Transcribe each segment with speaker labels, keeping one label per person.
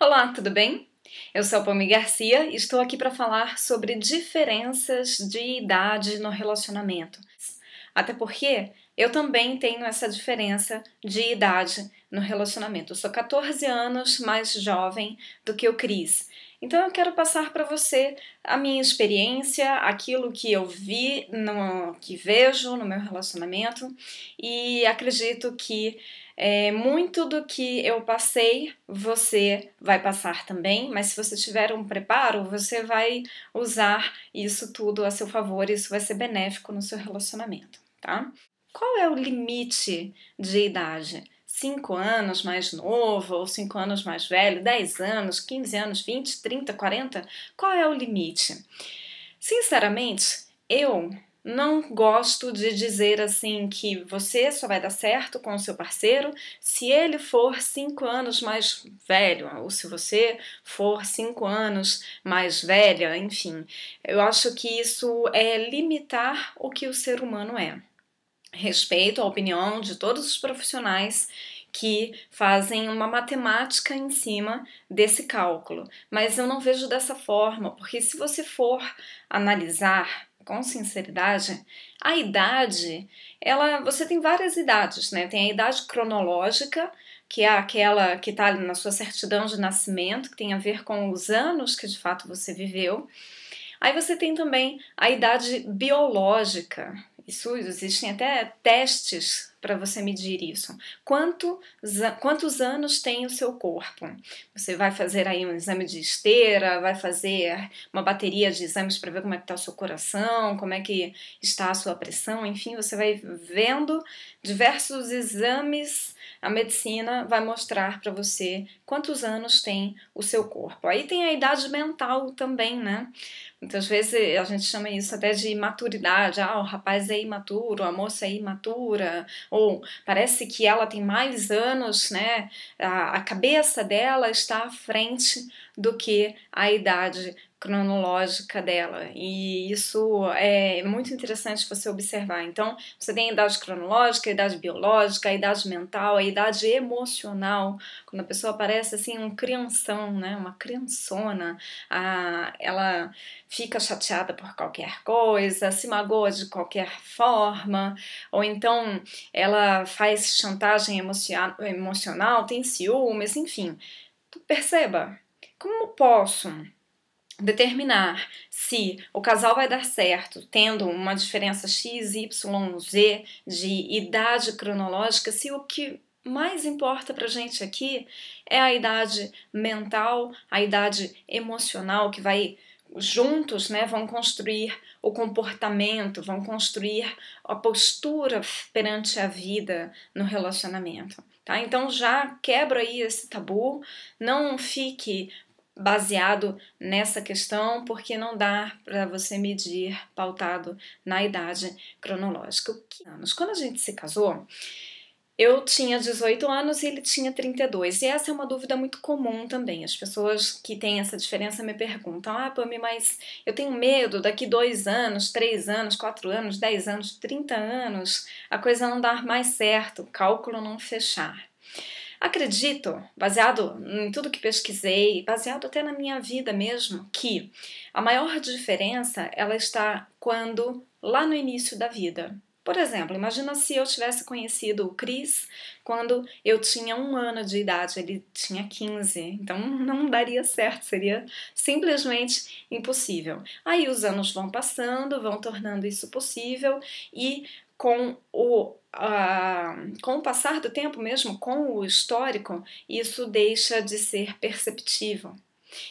Speaker 1: Olá, tudo bem? Eu sou a Pomi Garcia e estou aqui para falar sobre diferenças de idade no relacionamento. Até porque eu também tenho essa diferença de idade no relacionamento. Eu sou 14 anos mais jovem do que o Cris. Então eu quero passar para você a minha experiência, aquilo que eu vi, que vejo no meu relacionamento, e acredito que muito do que eu passei, você vai passar também, mas se você tiver um preparo, você vai usar isso tudo a seu favor, e isso vai ser benéfico no seu relacionamento, tá? Qual é o limite de idade? 5 anos mais novo, ou 5 anos mais velho, 10 anos, 15 anos, 20, 30, 40? Qual é o limite? Sinceramente, eu não gosto de dizer assim que você só vai dar certo com o seu parceiro se ele for 5 anos mais velho, ou se você for 5 anos mais velha, enfim. Eu acho que isso é limitar o que o ser humano é. Respeito a opinião de todos os profissionais que fazem uma matemática em cima desse cálculo, mas eu não vejo dessa forma, porque se você for analisar com sinceridade, a idade, você tem várias idades, né? Tem a idade cronológica, que é aquela que está na sua certidão de nascimento, que tem a ver com os anos que de fato você viveu. Aí você tem também a idade biológica. Isso, existem até testes para você medir isso. Quantos anos tem o seu corpo? Você vai fazer aí um exame de esteira, vai fazer uma bateria de exames para ver como é que está o seu coração, como é que está a sua pressão, enfim, você vai vendo diversos exames. A medicina vai mostrar para você quantos anos tem o seu corpo. Aí tem a idade mental também, né? Muitas vezes a gente chama isso até de maturidade. Ah, o rapaz é imaturo, a moça é imatura, ou parece que ela tem mais anos, né? A cabeça dela está à frente do que a idade cronológica dela, e isso é muito interessante você observar. Então, você tem a idade cronológica, a idade biológica, a idade mental, a idade emocional, quando a pessoa parece assim um crianção, né, uma criançona, ela fica chateada por qualquer coisa, se magoa de qualquer forma, ou então ela faz chantagem emocional, tem ciúmes, enfim. Perceba, como posso determinar se o casal vai dar certo tendo uma diferença X, Y, Z de idade cronológica, se o que mais importa pra gente aqui é a idade mental, a idade emocional, que vai juntos, né, vão construir o comportamento, vão construir a postura perante a vida no relacionamento, tá? Então já quebra aí esse tabu, não fique baseado nessa questão, porque não dá para você medir pautado na idade cronológica. Quando a gente se casou, eu tinha 18 anos e ele tinha 32, e essa é uma dúvida muito comum também. As pessoas que têm essa diferença me perguntam: ah, Pami, mas eu tenho medo daqui 2 anos, 3 anos, 4 anos, 10 anos, 30 anos, a coisa não dar mais certo, o cálculo não fechar. Acredito, baseado em tudo que pesquisei, baseado até na minha vida mesmo, que a maior diferença ela está lá no início da vida. Por exemplo, imagina se eu tivesse conhecido o Cris quando eu tinha 1 ano de idade, ele tinha 15, então não daria certo, seria simplesmente impossível. Aí os anos vão passando, vão tornando isso possível, e com o passar do tempo mesmo, com o histórico, isso deixa de ser perceptível.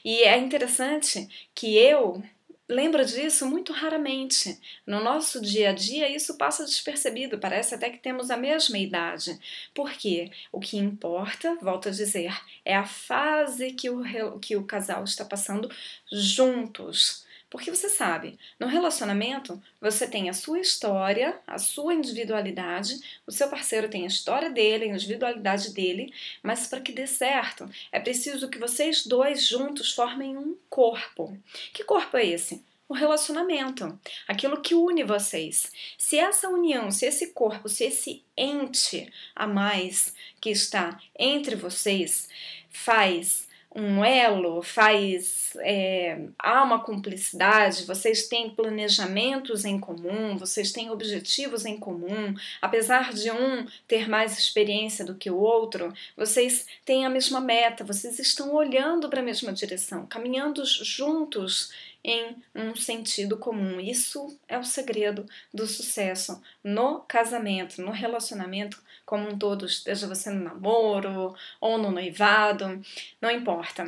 Speaker 1: E é interessante que eu lembro disso muito raramente. No nosso dia a dia isso passa despercebido, parece até que temos a mesma idade. Por quê? O que importa, volto a dizer, é a fase que o casal está passando juntos. Porque você sabe, no relacionamento você tem a sua história, a sua individualidade, o seu parceiro tem a história dele, a individualidade dele, mas para que dê certo é preciso que vocês dois juntos formem um corpo. Que corpo é esse? O relacionamento, aquilo que une vocês. Se essa união, se esse corpo, se esse ente a mais que está entre vocês faz um elo, há uma cumplicidade, vocês têm planejamentos em comum, vocês têm objetivos em comum, apesar de um ter mais experiência do que o outro, vocês têm a mesma meta, vocês estão olhando para a mesma direção, caminhando juntos em um sentido comum. Isso é o segredo do sucesso no casamento, no relacionamento como um todo, esteja você no namoro ou no noivado, não importa.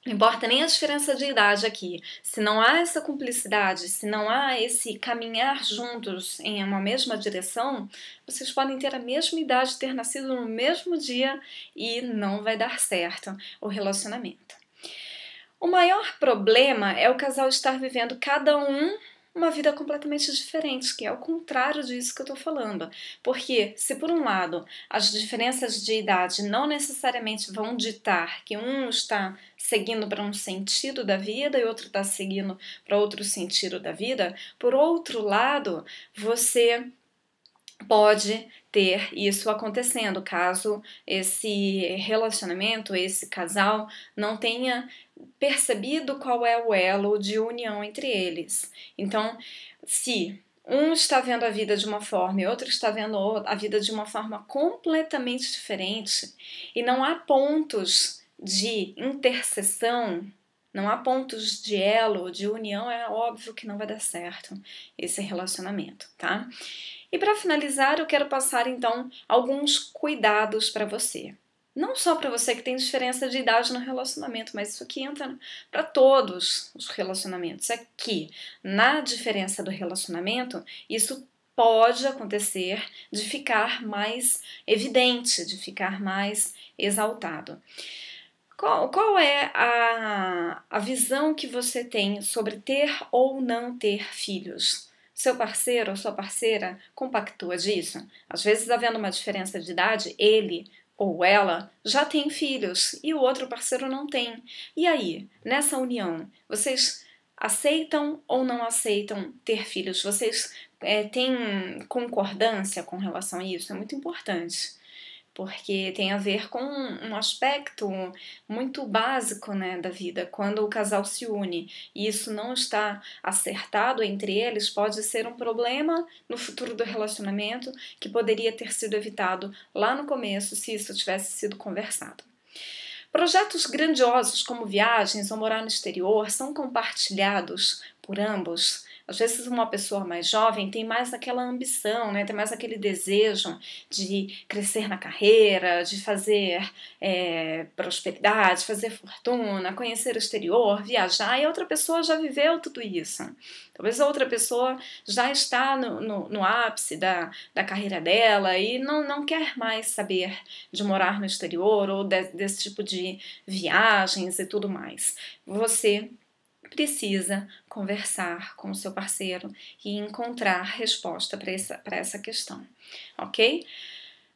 Speaker 1: Não importa nem a diferença de idade aqui. Se não há essa cumplicidade, se não há esse caminhar juntos em uma mesma direção, vocês podem ter a mesma idade, ter nascido no mesmo dia e não vai dar certo o relacionamento. O maior problema é o casal estar vivendo cada um uma vida completamente diferente, que é o contrário disso que eu estou falando. Porque se por um lado as diferenças de idade não necessariamente vão ditar que um está seguindo para um sentido da vida e outro está seguindo para outro sentido da vida, por outro lado, você pode ter isso acontecendo caso esse relacionamento, esse casal não tenha percebido qual é o elo de união entre eles. Então, se um está vendo a vida de uma forma e outro está vendo a vida de uma forma completamente diferente e não há pontos de interseção, não há pontos de elo, de união, é óbvio que não vai dar certo esse relacionamento, tá? E para finalizar, eu quero passar então alguns cuidados para você. Não só para você que tem diferença de idade no relacionamento, mas isso aqui entra para todos os relacionamentos. É que na diferença do relacionamento, isso pode acontecer de ficar mais evidente, de ficar mais exaltado. Qual é a visão que você tem sobre ter ou não ter filhos? Seu parceiro ou sua parceira compactua disso? Às vezes, havendo uma diferença de idade, ele ou ela já tem filhos e o outro parceiro não tem. E aí, nessa união, vocês aceitam ou não aceitam ter filhos? Vocês têm concordância com relação a isso? É muito importante, porque tem a ver com um aspecto muito básico, né, da vida. Quando o casal se une e isso não está acertado entre eles, pode ser um problema no futuro do relacionamento que poderia ter sido evitado lá no começo se isso tivesse sido conversado. Projetos grandiosos como viagens ou morar no exterior são compartilhados por ambos. Às vezes uma pessoa mais jovem tem mais aquela ambição, né? Tem mais aquele desejo de crescer na carreira, de fazer prosperidade, fazer fortuna, conhecer o exterior, viajar, e a outra pessoa já viveu tudo isso. Talvez a outra pessoa já está no ápice da carreira dela e não quer mais saber de morar no exterior ou desse tipo de viagens e tudo mais. Você precisa conversar com o seu parceiro e encontrar resposta para essa questão, ok?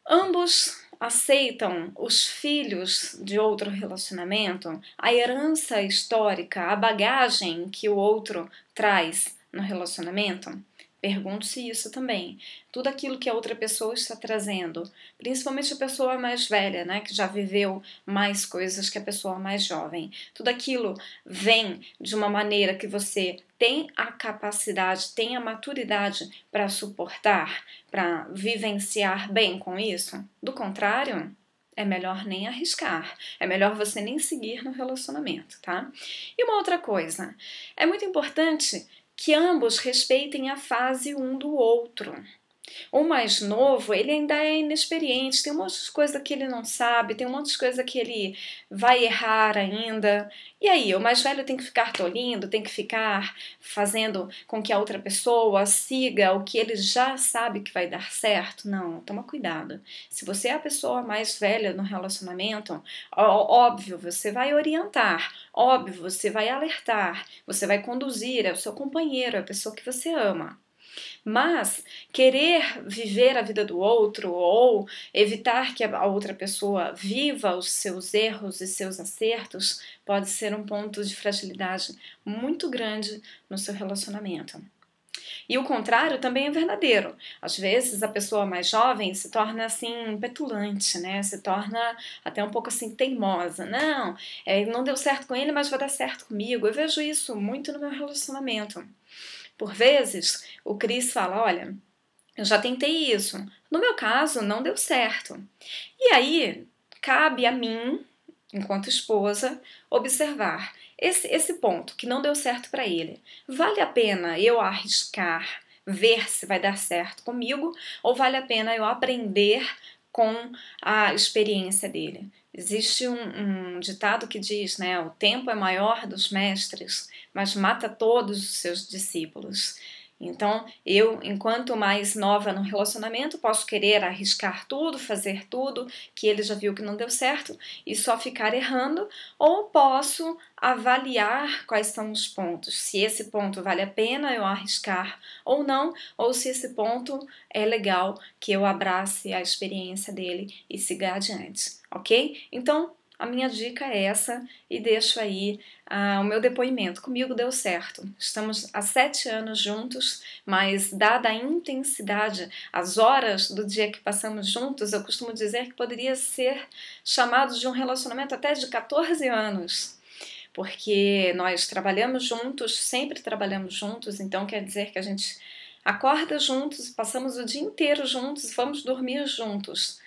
Speaker 1: Ambos aceitam os filhos de outro relacionamento, a herança histórica, a bagagem que o outro traz no relacionamento? Pergunte-se isso também. Tudo aquilo que a outra pessoa está trazendo, principalmente a pessoa mais velha, né, que já viveu mais coisas que a pessoa mais jovem. Tudo aquilo vem de uma maneira que você tem a capacidade, tem a maturidade para suportar, para vivenciar bem com isso? Do contrário, é melhor nem arriscar, é melhor você nem seguir no relacionamento, tá? E uma outra coisa, é muito importante que ambos respeitem a fase um do outro. O mais novo, ele ainda é inexperiente, tem um monte de coisa que ele não sabe, tem um monte de coisa que ele vai errar ainda. E aí, o mais velho tem que ficar tolindo, tem que ficar fazendo com que a outra pessoa siga o que ele já sabe que vai dar certo? Não, toma cuidado. Se você é a pessoa mais velha no relacionamento, óbvio, você vai orientar, óbvio, você vai alertar, você vai conduzir, é o seu companheiro, é a pessoa que você ama. Mas querer viver a vida do outro ou evitar que a outra pessoa viva os seus erros e seus acertos pode ser um ponto de fragilidade muito grande no seu relacionamento. E o contrário também é verdadeiro. Às vezes a pessoa mais jovem se torna assim petulante, né? Se torna até um pouco assim teimosa. Não, não deu certo com ele, mas vai dar certo comigo. Eu vejo isso muito no meu relacionamento. Por vezes o Cris fala, olha, eu já tentei isso. No meu caso, não deu certo. E aí, cabe a mim, enquanto esposa, observar esse ponto que não deu certo para ele. Vale a pena eu arriscar, ver se vai dar certo comigo, ou vale a pena eu aprender com a experiência dele? Existe um ditado que diz, né, o tempo é maior dos mestres, mas mata todos os seus discípulos. Então, eu, enquanto mais nova no relacionamento, posso querer arriscar tudo, fazer tudo, que ele já viu que não deu certo, e só ficar errando, ou posso avaliar quais são os pontos, se esse ponto vale a pena eu arriscar ou não, ou se esse ponto é legal que eu abrace a experiência dele e siga adiante, ok? Então, a minha dica é essa e deixo aí o meu depoimento. Comigo deu certo. Estamos há 7 anos juntos, mas dada a intensidade, as horas do dia que passamos juntos, eu costumo dizer que poderia ser chamado de um relacionamento até de 14 anos. Porque nós trabalhamos juntos, sempre trabalhamos juntos, então quer dizer que a gente acorda juntos, passamos o dia inteiro juntos, vamos dormir juntos.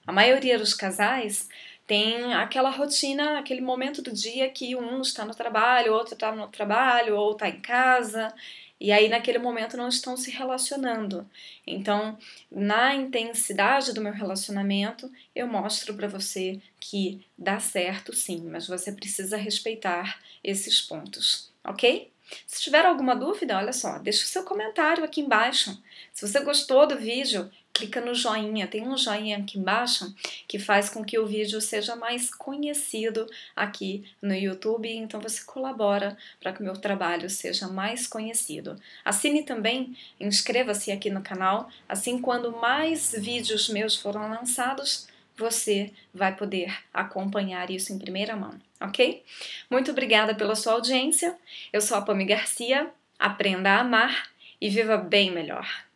Speaker 1: A maioria dos casais tem aquela rotina, aquele momento do dia que um está no trabalho, o outro está no trabalho, ou está em casa, e aí naquele momento não estão se relacionando. Então, na intensidade do meu relacionamento, eu mostro para você que dá certo sim, mas você precisa respeitar esses pontos, ok? Se tiver alguma dúvida, olha só, deixa o seu comentário aqui embaixo. Se você gostou do vídeo, clica no joinha, tem um joinha aqui embaixo que faz com que o vídeo seja mais conhecido aqui no YouTube, então você colabora para que o meu trabalho seja mais conhecido. Assine também, inscreva-se aqui no canal, assim quando mais vídeos meus forem lançados, você vai poder acompanhar isso em primeira mão, ok? Muito obrigada pela sua audiência, eu sou a Pami Garcia, aprenda a amar e viva bem melhor.